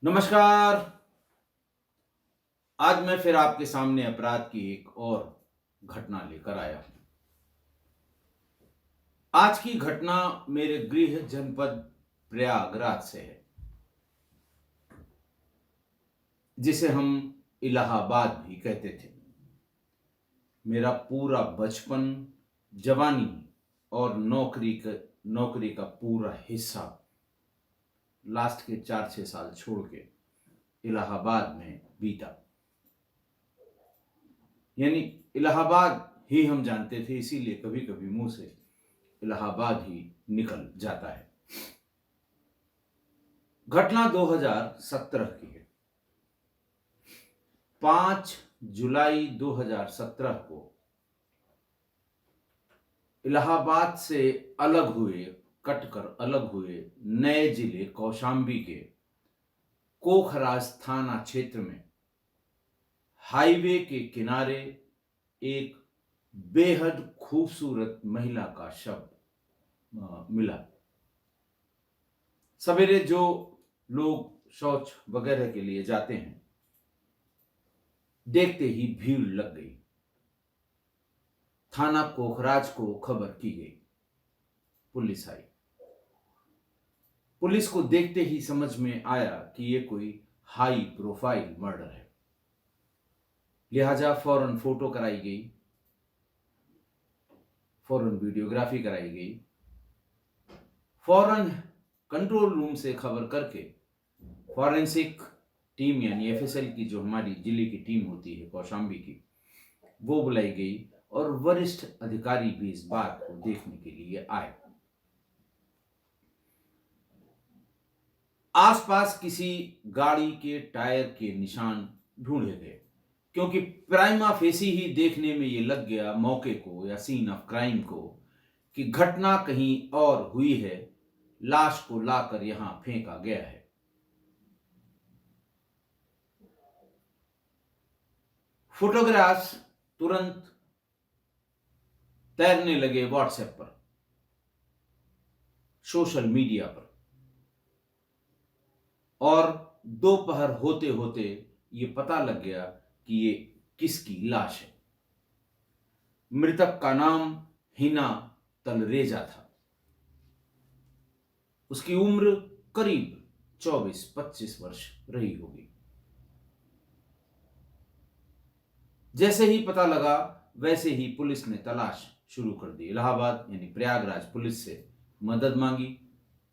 नमस्कार। आज मैं फिर आपके सामने अपराध की एक और घटना लेकर आया हूं। आज की घटना मेरे गृह जनपद प्रयागराज से है, जिसे हम इलाहाबाद भी कहते थे। मेरा पूरा बचपन, जवानी और नौकरी का पूरा हिस्सा लास्ट के 4-6 साल छोड़ के इलाहाबाद में बीता। यानी इलाहाबाद ही हम जानते थे, इसीलिए कभी कभी मुंह से इलाहाबाद ही निकल जाता है। घटना 2017 की है। 5 जुलाई 2017 को इलाहाबाद से कटकर अलग हुए नए जिले कौशाम्बी के कोखराज थाना क्षेत्र में हाईवे के किनारे एक बेहद खूबसूरत महिला का शव मिला। सवेरे जो लोग शौच वगैरह के लिए जाते हैं, देखते ही भीड़ लग गई। थाना कोखराज को खबर की गई। पुलिस आई। पुलिस को देखते ही समझ में आया कि यह कोई हाई प्रोफाइल मर्डर है। लिहाजा फौरन फोटो कराई गई, फौरन वीडियोग्राफी कराई गई, फौरन कंट्रोल रूम से खबर करके फॉरेंसिक टीम यानी एफएसएल की जो हमारी जिले की टीम होती है कौशाम्बी की, वो बुलाई गई और वरिष्ठ अधिकारी भी इस बात को देखने के लिए आए। आसपास किसी गाड़ी के टायर के निशान ढूंढे गए, क्योंकि प्राइमा फेसी ही देखने में ये लग गया मौके को या सीन ऑफ क्राइम को कि घटना कहीं और हुई है, लाश को लाकर यहां फेंका गया है। फोटोग्राफ्स तुरंत तैरने लगे व्हाट्सएप पर, सोशल मीडिया पर, और दोपहर होते होते ये पता लग गया कि ये किसकी लाश है। मृतक का नाम हिना तलरेजा था। उसकी उम्र करीब 24-25 वर्ष रही होगी। जैसे ही पता लगा वैसे ही पुलिस ने तलाश शुरू कर दी। इलाहाबाद यानी प्रयागराज पुलिस से मदद मांगी,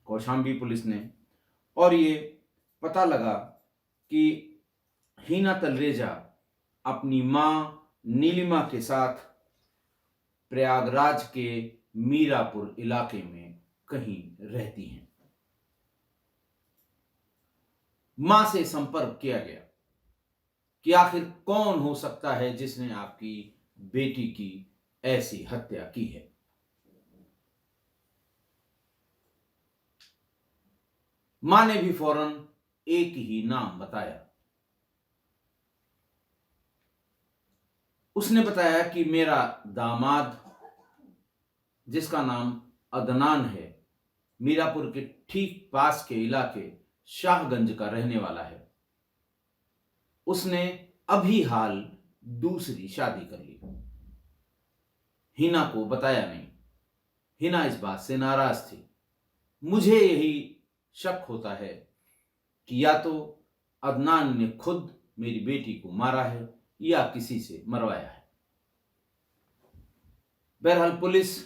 कौशाम्बी पुलिस ने, और ये पता लगा कि हिना तलरेजा अपनी मां नीलिमा के साथ प्रयागराज के मीरापुर इलाके में कहीं रहती हैं। मां से संपर्क किया गया कि आखिर कौन हो सकता है जिसने आपकी बेटी की ऐसी हत्या की है। मां ने भी फौरन एक ही नाम बताया। उसने बताया कि मेरा दामाद, जिसका नाम अदनान है, मीरापुर के ठीक पास के इलाके शाहगंज का रहने वाला है। उसने अभी हाल दूसरी शादी कर ली। हिना को बताया नहीं। हिना इस बात से नाराज थी। मुझे यही शक होता है कि या तो अदनान ने खुद मेरी बेटी को मारा है या किसी से मरवाया है। बहरहाल पुलिस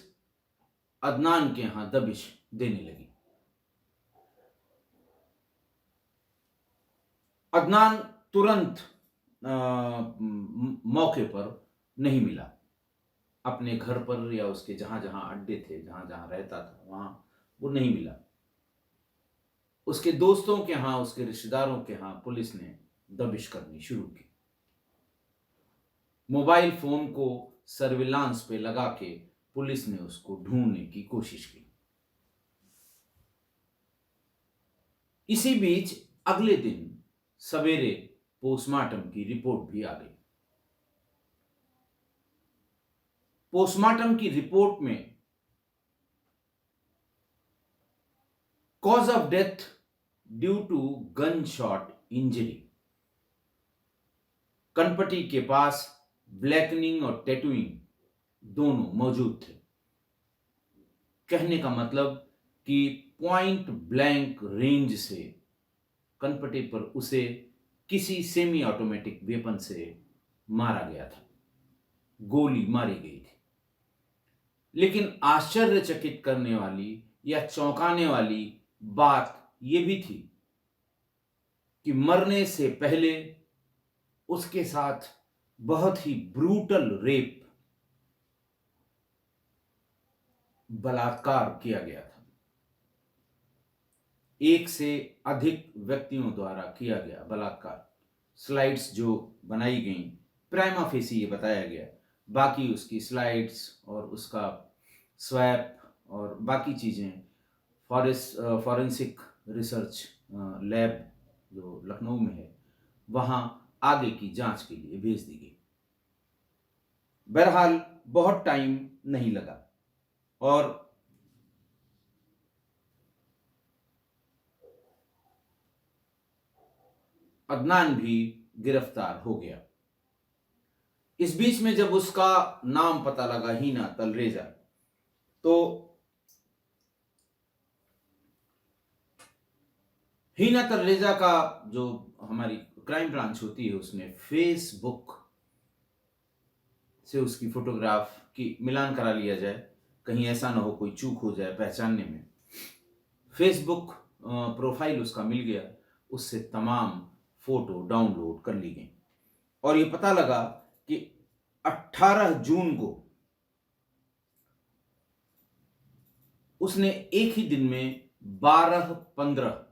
अदनान के यहां दबिश देने लगी। अदनान तुरंत मौके पर नहीं मिला। अपने घर पर या उसके जहां जहां अड्डे थे, जहां जहां रहता था, वहां वो नहीं मिला। उसके दोस्तों के यहां, उसके रिश्तेदारों के यहां पुलिस ने दबिश करनी शुरू की। मोबाइल फोन को सर्विलांस पे लगा के पुलिस ने उसको ढूंढने की कोशिश की। इसी बीच अगले दिन सवेरे पोस्टमार्टम की रिपोर्ट भी आ गई। पोस्टमार्टम की रिपोर्ट में cause of death due to gun shot injury. कनपटी के पास ब्लैकनिंग और टैटूइंग दोनों मौजूद थे। कहने का मतलब कि पॉइंट ब्लैंक रेंज से कनपटी पर उसे किसी सेमी ऑटोमेटिक वेपन से मारा गया था, गोली मारी गई थी। लेकिन आश्चर्यचकित करने वाली या चौंकाने वाली बात यह भी थी कि मरने से पहले उसके साथ बहुत ही ब्रूटल रेप, बलात्कार किया गया था। एक से अधिक व्यक्तियों द्वारा किया गया बलात्कार। स्लाइड्स जो बनाई गई, प्राइमा फेसी ये बताया गया, बाकी उसकी स्लाइड्स और उसका स्वैप और बाकी चीज़ें फॉरेंसिक रिसर्च लैब जो लखनऊ में है, वहाँ आगे की जांच के लिए भेज दी गई। बहरहाल बहुत टाइम नहीं लगा और अदनान भी गिरफ्तार हो गया। इस बीच में जब उसका नाम पता लगा, हीना तलरेजा, तो हीना तलरेजा का जो हमारी क्राइम ब्रांच होती है, उसने फेसबुक से उसकी फोटोग्राफ की मिलान करा लिया जाए, कहीं ऐसा ना हो कोई चूक हो जाए पहचानने में। फेसबुक प्रोफाइल उसका मिल गया, उससे तमाम फोटो डाउनलोड कर ली गई और ये पता लगा कि 18 जून को उसने एक ही दिन में 12-15,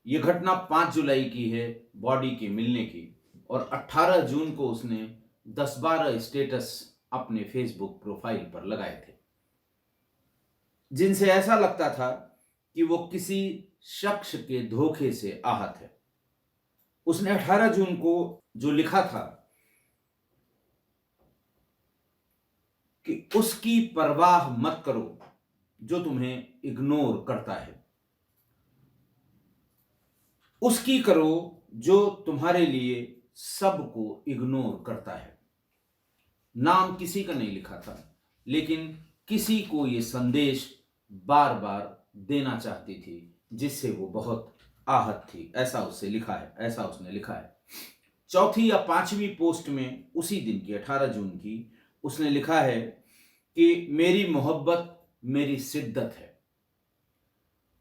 यह घटना 5 जुलाई की है बॉडी के मिलने की, और 18 जून को उसने 10-12 स्टेटस अपने फेसबुक प्रोफाइल पर लगाए थे, जिनसे ऐसा लगता था कि वो किसी शख्स के धोखे से आहत है। उसने 18 जून को जो लिखा था कि उसकी परवाह मत करो जो तुम्हें इग्नोर करता है, उसकी करो जो तुम्हारे लिए सबको इग्नोर करता है। नाम किसी का नहीं लिखा था, लेकिन किसी को यह संदेश बार बार देना चाहती थी, जिससे वो बहुत आहत थी। ऐसा उससे लिखा है, ऐसा उसने लिखा है। चौथी या पांचवी पोस्ट में उसी दिन की 18 जून की उसने लिखा है कि मेरी मोहब्बत मेरी सिद्दत है,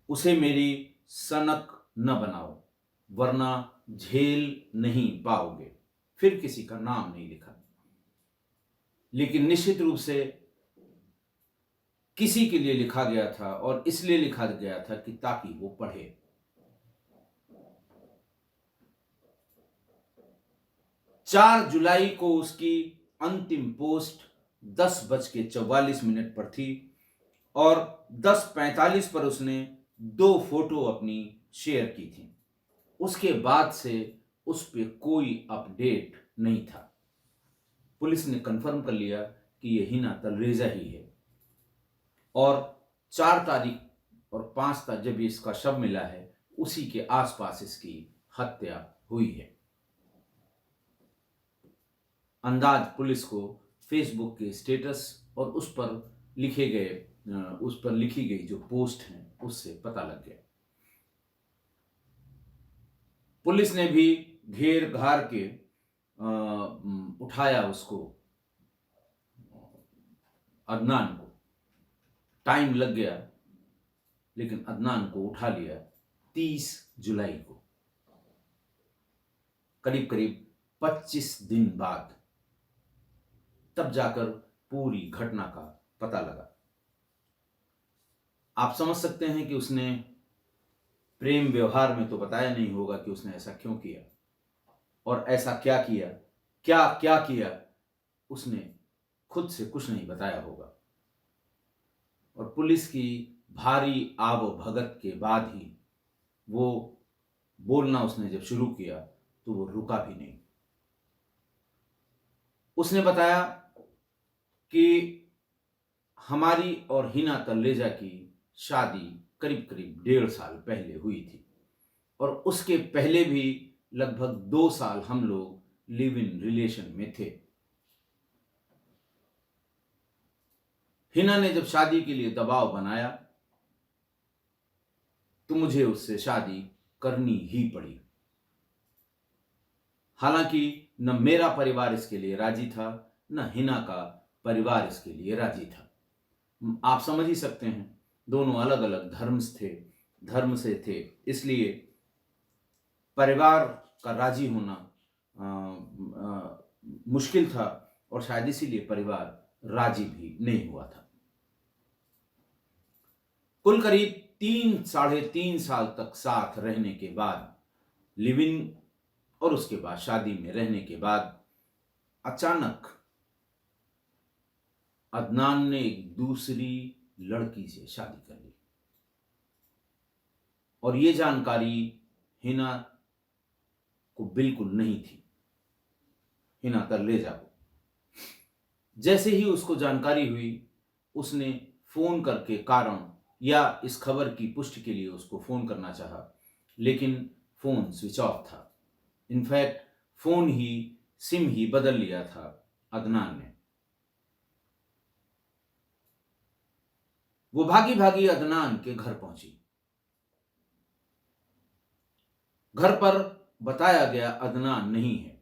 उसे मेरी सनक न बनाओ वरना झेल नहीं पाओगे। फिर किसी का नाम नहीं लिखा, लेकिन निश्चित रूप से किसी के लिए लिखा गया था, और इसलिए लिखा गया था कि ताकि वो पढ़े। चार जुलाई को उसकी अंतिम पोस्ट 10:44 पर थी और 10:45 पर उसने 2 फोटो अपनी शेयर की थी। उसके बाद से उस पर कोई अपडेट नहीं था। पुलिस ने कंफर्म कर लिया कि यह हीना तलरेजा ही है, और 4 तारीख और 5 तारीख जब इसका शव मिला है, उसी के आसपास इसकी हत्या हुई है। अंदाज पुलिस को फेसबुक के स्टेटस और उस पर लिखी गई जो पोस्ट हैं उससे पता लग गया। पुलिस ने भी घेर घार के उठाया उसको, अदनान को। टाइम लग गया, लेकिन अदनान को उठा लिया 30 जुलाई को, करीब करीब 25 दिन बाद। तब जाकर पूरी घटना का पता लगा। आप समझ सकते हैं कि उसने प्रेम व्यवहार में तो बताया नहीं होगा कि उसने ऐसा क्यों किया और ऐसा क्या किया, क्या क्या किया, उसने खुद से कुछ नहीं बताया होगा। और पुलिस की भारी आवभगत के बाद ही वो बोलना उसने जब शुरू किया तो वो रुका भी नहीं। उसने बताया कि हमारी और हीना तलरेजा की शादी करीब करीब 1.5 साल पहले हुई थी। और उसके पहले भी लगभग 2 साल हम लोग लिव इन रिलेशन में थे। हिना ने जब शादी के लिए दबाव बनाया तो मुझे उससे शादी करनी ही पड़ी। हालांकि न मेरा परिवार इसके लिए राजी था, न हिना का परिवार इसके लिए राजी था। आप समझ ही सकते हैं, दोनों अलग अलग धर्म से थे, इसलिए परिवार का राजी होना मुश्किल था और शायद इसीलिए परिवार राजी भी नहीं हुआ था। कुल करीब 3 साढ़े 3 साल तक साथ रहने के बाद, लिविंग और उसके बाद शादी में रहने के बाद, अचानक अदनान ने एक दूसरी लड़की से शादी कर ली और ये जानकारी हिना को बिल्कुल नहीं थी, हिना तरलेजा को। जैसे ही उसको जानकारी हुई, उसने फोन करके कारण या इस खबर की पुष्टि के लिए उसको फोन करना चाहा, लेकिन फोन स्विच ऑफ था। इनफैक्ट सिम ही बदल लिया था अदनान ने। वो भागी भागी अदनान के घर पहुंची। घर पर बताया गया अदनान नहीं है।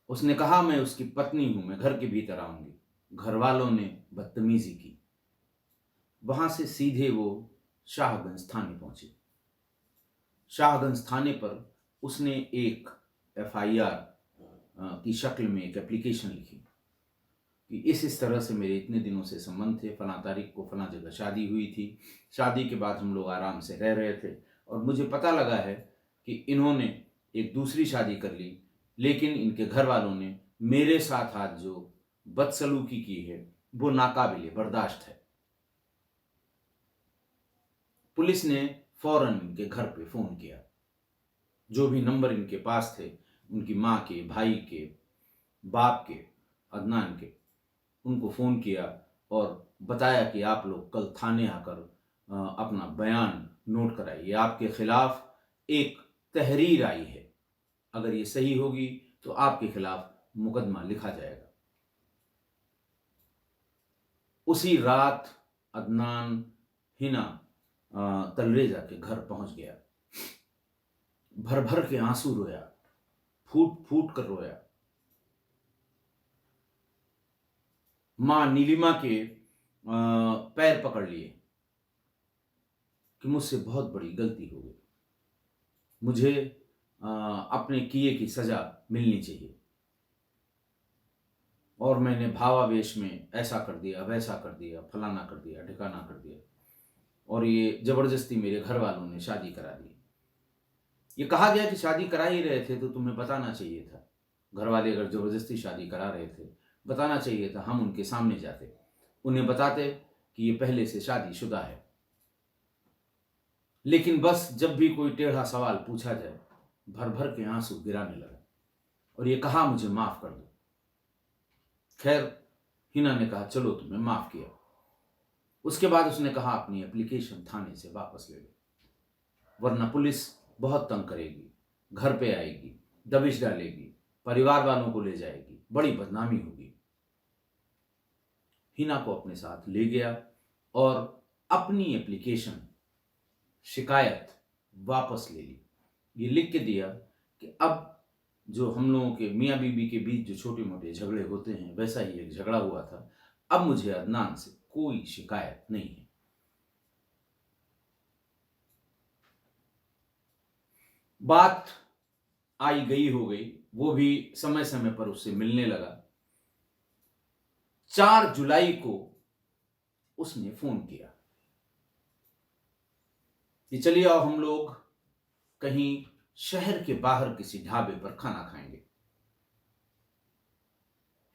उसने कहा मैं उसकी पत्नी हूं, मैं घर के भीतर आऊंगी। घर वालों ने बदतमीजी की। वहां से सीधे वो शाहगंज थाने पहुंची। शाहगंज थाने पर उसने एक FIR की शक्ल में एक एप्लीकेशन लिखी कि इस तरह से मेरे इतने दिनों से संबंध थे, फला तारीख को फला जगह शादी हुई थी, शादी के बाद हम लोग आराम से रह रहे थे और मुझे पता लगा है कि इन्होंने एक दूसरी शादी कर ली, लेकिन इनके घर वालों ने मेरे साथ आज जो बदसलूकी की है वो नाकाबिले बर्दाश्त है। पुलिस ने फौरन इनके घर पे फोन किया। जो भी नंबर इनके पास थे, उनकी माँ के, भाई के, बाप के, अदनान के, उनको फोन किया और बताया कि आप लोग कल थाने आकर अपना बयान नोट कराइए। आपके खिलाफ एक तहरीर आई है, अगर ये सही होगी तो आपके खिलाफ मुकदमा लिखा जाएगा। उसी रात अदनान हिना तलरेजा के घर पहुंच गया। भर भर के आंसू रोया, फूट फूट कर रोया। मां नीलिमा के पैर पकड़ लिए कि मुझसे बहुत बड़ी गलती हो गई, मुझे अपने किए की सजा मिलनी चाहिए और मैंने भावावेश में ऐसा कर दिया, वैसा कर दिया, फलाना कर दिया, ठिकाना कर दिया और ये जबरदस्ती मेरे घर वालों ने शादी करा दी। ये कहा गया कि शादी करा ही रहे थे तो तुम्हें बताना चाहिए था। घर वाले अगर जबरदस्ती शादी करा रहे थे, बताना चाहिए था, हम उनके सामने जाते, उन्हें बताते कि ये पहले से शादीशुदा है। लेकिन बस जब भी कोई टेढ़ा सवाल पूछा जाए, भर भर के आंसू गिराने लगा और ये कहा मुझे माफ कर दो। खैर, हिना ने कहा चलो तुम्हें माफ किया। उसके बाद उसने कहा अपनी एप्लीकेशन थाने से वापस ले लो, वरना पुलिस बहुत तंग करेगी, घर पे आएगी, दबिश डालेगी, परिवार वालों को ले जाएगी, बड़ी बदनामी होगी। हिना को अपने साथ ले गया और अपनी एप्लीकेशन, शिकायत वापस ले ली। ये लिख के दिया कि अब जो हम लोगों के मियाँ बीबी के बीच जो छोटे मोटे झगड़े होते हैं, वैसा ही एक झगड़ा हुआ था। अब मुझे अदनान से कोई शिकायत नहीं है। बात आई गई हो गई, वो भी समय समय पर उससे मिलने लगा। 4 जुलाई को उसने फोन किया कि चलिए आओ हम लोग कहीं शहर के बाहर किसी ढाबे पर खाना खाएंगे।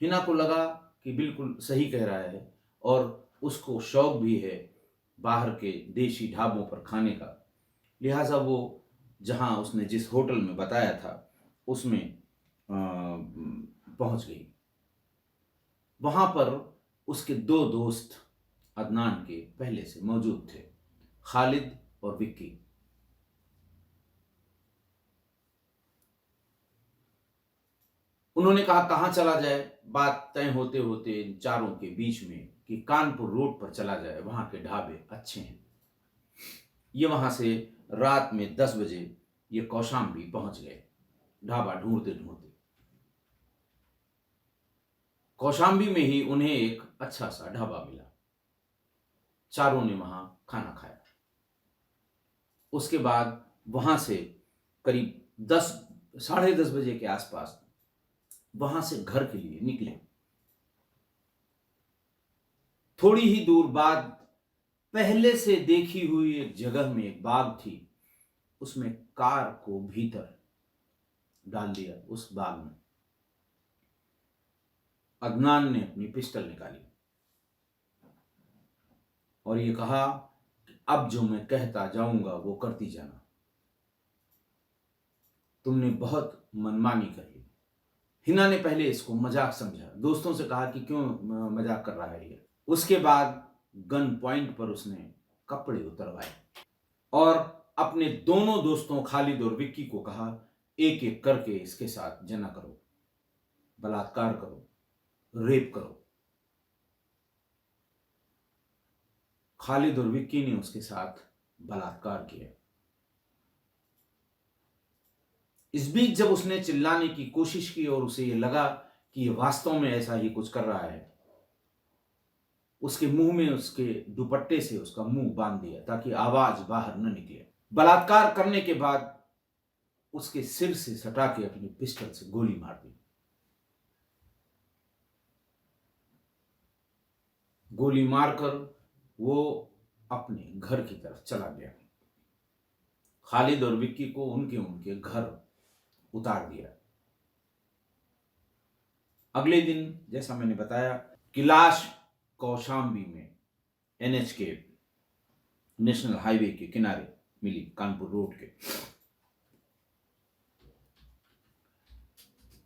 हिना को लगा कि बिल्कुल सही कह रहा है और उसको शौक भी है बाहर के देशी ढाबों पर खाने का। लिहाजा वो जहां उसने जिस होटल में बताया था उसमें पहुंच गई। वहां पर उसके 2 दोस्त अदनान के पहले से मौजूद थे, खालिद और विक्की। उन्होंने कहा कहाँ चला जाए। बात तय होते होते इन चारों के बीच में कि कानपुर रोड पर चला जाए, वहां के ढाबे अच्छे हैं। ये वहां से रात में 10 बजे ये कौशाम्बी पहुंच गए, ढाबा ढूंढते ढूंढते। कौशाम्बी में ही उन्हें एक अच्छा सा ढाबा मिला। चारों ने वहां खाना खाया। उसके बाद वहां से करीब 10 साढ़े 10 बजे के आसपास वहां से घर के लिए निकले। थोड़ी ही दूर बाद पहले से देखी हुई एक जगह में एक बाग थी, उसमें कार को भीतर डाल दिया। उस बाग में अदनान ने अपनी पिस्टल निकाली और ये कहा कि अब जो मैं कहता जाऊंगा वो करती जाना। तुमने बहुत मनमानी कर ली। हिना ने पहले इसको मजाक समझा, दोस्तों से कहा कि क्यों मजाक कर रहा है ये। उसके बाद गन पॉइंट पर उसने कपड़े उतरवाए और अपने दोनों दोस्तों खालिद और विक्की को कहा, एक एक करके इसके साथ जना करो, बलात्कार करो, रेप करो। खालिद और विक्की ने उसके साथ बलात्कार किया। इस बीच जब उसने चिल्लाने की कोशिश की और उसे यह लगा कि यह वास्तव में ऐसा ही कुछ कर रहा है, उसके मुंह में उसके दुपट्टे से उसका मुंह बांध दिया ताकि आवाज बाहर न निकले। बलात्कार करने के बाद उसके सिर से सटा के अपनी पिस्टल से गोली मार दी। गोली मारकर वो अपने घर की तरफ चला गया। खालिद और विक्की को उनके उनके घर उतार दिया। अगले दिन जैसा मैंने बताया कि लाश कौशाम्बी में एनएच के नेशनल हाईवे के किनारे मिली, कानपुर रोड के।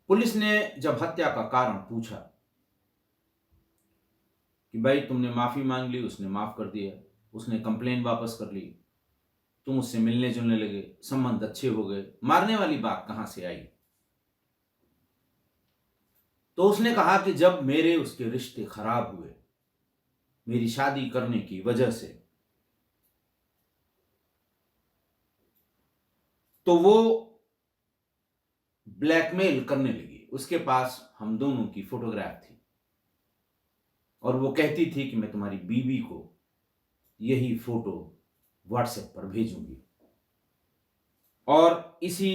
पुलिस ने जब हत्या का कारण पूछा कि भाई तुमने माफी मांग ली, उसने माफ कर दिया, उसने कंप्लेन वापस कर ली, तुम उससे मिलने जुलने लगे, संबंध अच्छे हो गए, मारने वाली बात कहां से आई? तो उसने कहा कि जब मेरे उसके रिश्ते खराब हुए मेरी शादी करने की वजह से, तो वो ब्लैकमेल करने लगी। उसके पास हम दोनों की फोटोग्राफ थी और वो कहती थी कि मैं तुम्हारी बीवी को यही फोटो व्हाट्सएप पर भेजूंगी। और इसी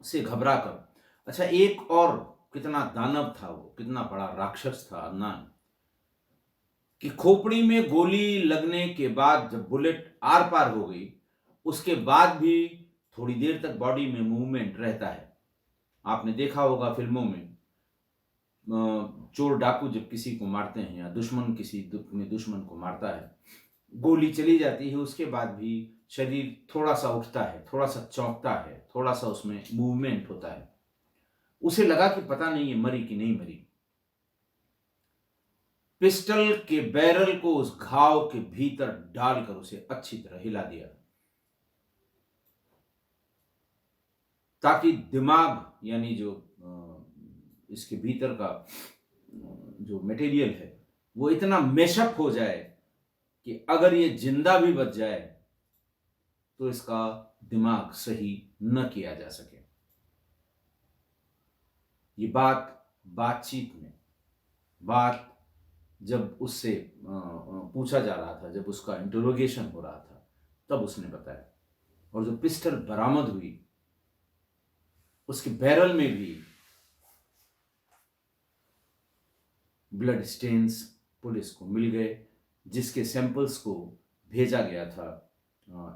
से घबराकर, अच्छा एक और कितना दानव था वो, कितना बड़ा राक्षस था अदनान, कि खोपड़ी में गोली लगने के बाद जब बुलेट आर पार हो गई, उसके बाद भी थोड़ी देर तक बॉडी में मूवमेंट रहता है। आपने देखा होगा फिल्मों में, चोर डाकू जब किसी को मारते हैं या दुश्मन किसी दुश्मन को मारता है, गोली चली जाती है, उसके बाद भी शरीर थोड़ा सा उठता है, थोड़ा सा चौंकता है, थोड़ा सा उसमें मूवमेंट होता है। उसे लगा कि पता नहीं ये मरी कि नहीं मरी। पिस्टल के बैरल को उस घाव के भीतर डालकर उसे अच्छी तरह हिला दिया ताकि दिमाग यानी जो इसके भीतर का जो मटेरियल है वो इतना मेशअप हो जाए कि अगर ये जिंदा भी बच जाए तो इसका दिमाग सही न किया जा सके। ये बातचीत में जब उससे पूछा जा रहा था, जब उसका इंटरोगेशन हो रहा था, तब उसने बताया। और जो पिस्टल बरामद हुई उसके बैरल में भी ब्लड स्टेन्स पुलिस को मिल गए, जिसके सैंपल्स को भेजा गया था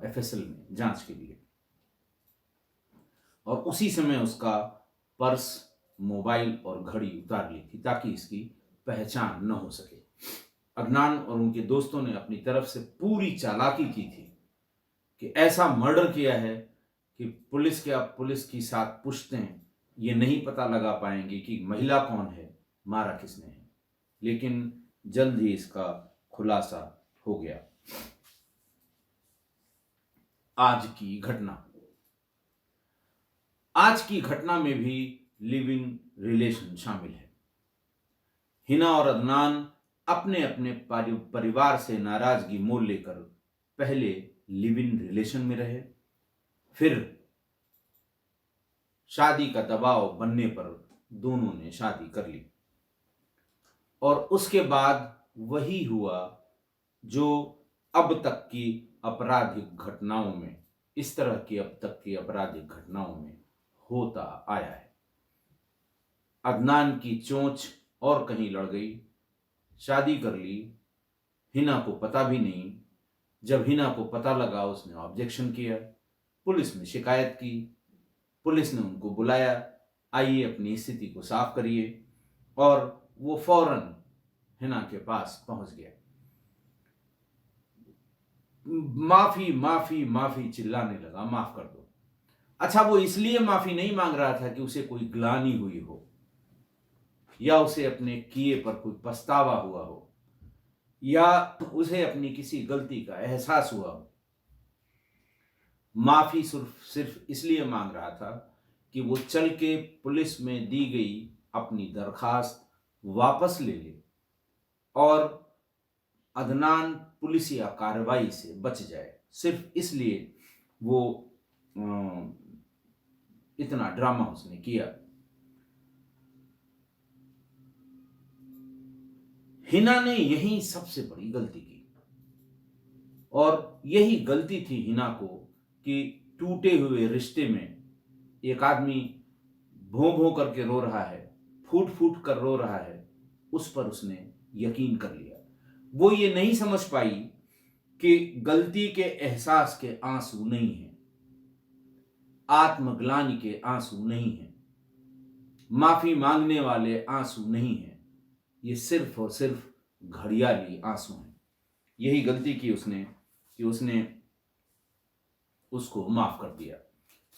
एफएसएल में जांच के लिए। और उसी समय उसका पर्स, मोबाइल और घड़ी उतार ली थी ताकि इसकी पहचान न हो सके। अदनान और उनके दोस्तों ने अपनी तरफ से पूरी चालाकी की थी कि ऐसा मर्डर किया है कि पुलिस की साथ पुश्तें ये नहीं पता लगा पाएंगे कि महिला कौन है, मारा किसने है। लेकिन जल्द ही इसका खुलासा हो गया। आज की घटना में भी लिविंग रिलेशन शामिल है। हिना और अदनान अपने अपने परिवार से नाराजगी मोल लेकर पहले लिव इन रिलेशन में रहे, फिर शादी का दबाव बनने पर दोनों ने शादी कर ली और उसके बाद वही हुआ जो अब तक की आपराधिक घटनाओं में, इस तरह की अब तक की आपराधिक घटनाओं में होता आया है। अदनान की चोंच और कहीं लड़ गई, शादी कर ली, हिना को पता भी नहीं। जब हिना को पता लगा उसने ऑब्जेक्शन किया, पुलिस में शिकायत की, पुलिस ने उनको बुलाया, आइए अपनी स्थिति को साफ करिए, और वो फौरन हिना के पास पहुंच गया। माफी माफी माफी चिल्लाने लगा, माफ कर दो। अच्छा, वो इसलिए माफी नहीं मांग रहा था कि उसे कोई ग्लानि हुई हो या उसे अपने किए पर कोई पछतावा हुआ हो या उसे अपनी किसी गलती का एहसास हुआ हो। माफी सिर्फ इसलिए मांग रहा था कि वो चल के पुलिस में दी गई अपनी दरखास्त वापस ले ले और अदनान पुलिसिया कार्रवाई से बच जाए। सिर्फ इसलिए वो इतना ड्रामा उसने किया। हिना ने यही सबसे बड़ी गलती की और यही गलती थी हिना को कि टूटे हुए रिश्ते में एक आदमी भों भों करके रो रहा है, फूट फूट कर रो रहा है, उस पर उसने यकीन कर लिया। वो ये नहीं समझ पाई कि गलती के एहसास के आंसू नहीं हैं, आत्मग्लानि के आंसू नहीं हैं, माफी मांगने वाले आंसू नहीं हैं, ये सिर्फ और सिर्फ घड़ियाली आंसू हैं। यही गलती की उसने कि उसने उसको माफ कर दिया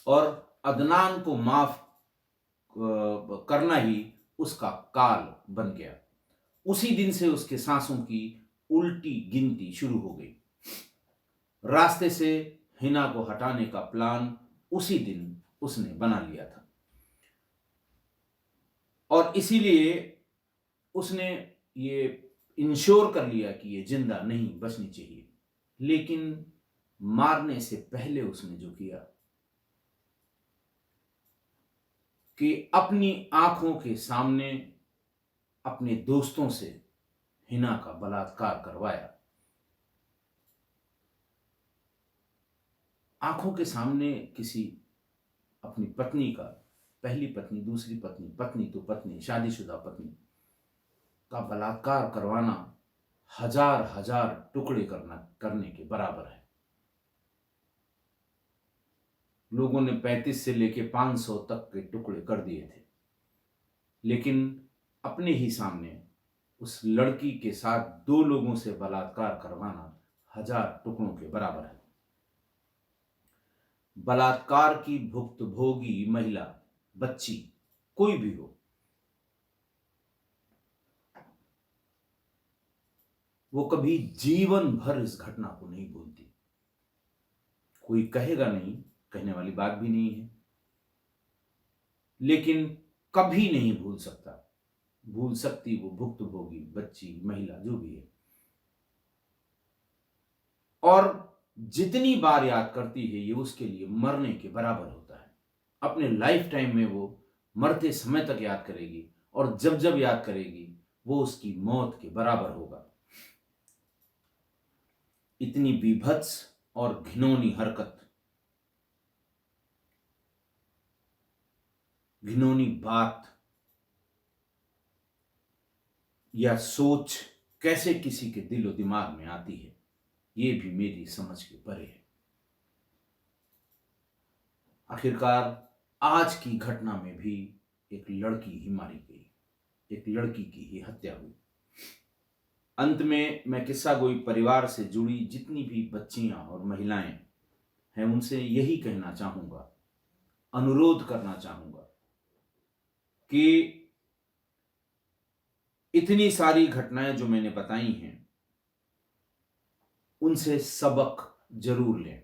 और अदनान को माफ करना ही उसका काल बन गया। उसी दिन से उसके सांसों की उल्टी गिनती शुरू हो गई। रास्ते से हिना को हटाने का प्लान उसी दिन उसने बना लिया था और इसीलिए उसने ये इंश्योर कर लिया कि ये जिंदा नहीं बचनी चाहिए। लेकिन मारने से पहले उसने जो किया कि अपनी आंखों के सामने अपने दोस्तों से हिना का बलात्कार करवाया। आंखों के सामने किसी अपनी पत्नी का, पहली पत्नी, दूसरी पत्नी, पत्नी तो पत्नी, शादीशुदा पत्नी का बलात्कार करवाना हजार हजार टुकड़े करने के बराबर है। लोगों ने 35 से लेके 500 तक के टुकड़े कर दिए थे, लेकिन अपने ही सामने उस लड़की के साथ 2 लोगों से बलात्कार करवाना हजार टुकड़ों के बराबर है। बलात्कार की भुक्तभोगी महिला, बच्ची, कोई भी हो, वो कभी जीवन भर इस घटना को नहीं भूलती। कोई कहेगा नहीं, कहने वाली बात भी नहीं है, लेकिन कभी नहीं भूल सकता। भूल सकती वो भुक्तभोगी बच्ची, महिला, जो भी है, और जितनी बार याद करती है ये उसके लिए मरने के बराबर होता है। अपने लाइफ टाइम में वो मरते समय तक याद करेगी और जब जब याद करेगी वो उसकी मौत के बराबर होगा। इतनी बीभत्स और घिनौनी हरकत, घिनौनी बात या सोच कैसे किसी के दिलो दिमाग में आती है, ये भी मेरी समझ के परे है। आखिरकार आज की घटना में भी एक लड़की ही मारी गई, एक लड़की की ही हत्या हुई। अंत में मैं किस्सा गोई परिवार से जुड़ी जितनी भी बच्चियां और महिलाएं हैं उनसे यही कहना चाहूंगा, अनुरोध करना चाहूंगा कि इतनी सारी घटनाएं जो मैंने बताई हैं उनसे सबक जरूर लें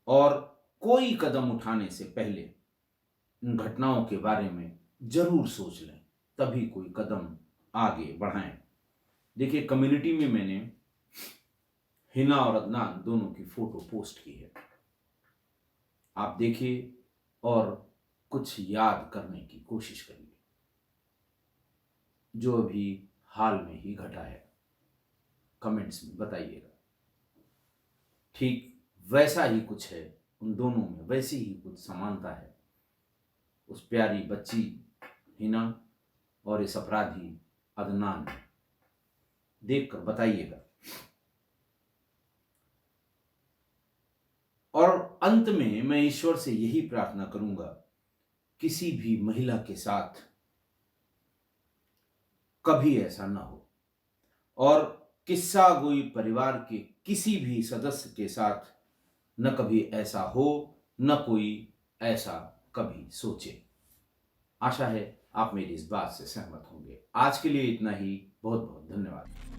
और कोई कदम उठाने से पहले इन घटनाओं के बारे में जरूर सोच लें, तभी कोई कदम आगे बढ़ाएं। देखिए, कम्युनिटी में मैंने हिना और अदनान दोनों की फोटो पोस्ट की है, आप देखिए और कुछ याद करने की कोशिश करिए जो अभी हाल में ही घटा है, कमेंट्स में बताइएगा। ठीक वैसा ही कुछ है उन दोनों में, वैसी ही कुछ समानता है उस प्यारी बच्ची हिना और इस अपराधी अदनान में। देखकर बताइएगा। और अंत में मैं ईश्वर से यही प्रार्थना करूंगा, किसी भी महिला के साथ कभी ऐसा ना हो, और किस्सा गोई परिवार के किसी भी सदस्य के साथ न कभी ऐसा हो, न कोई ऐसा कभी सोचे। आशा है आप मेरी इस बात से सहमत होंगे। आज के लिए इतना ही। बहुत बहुत धन्यवाद।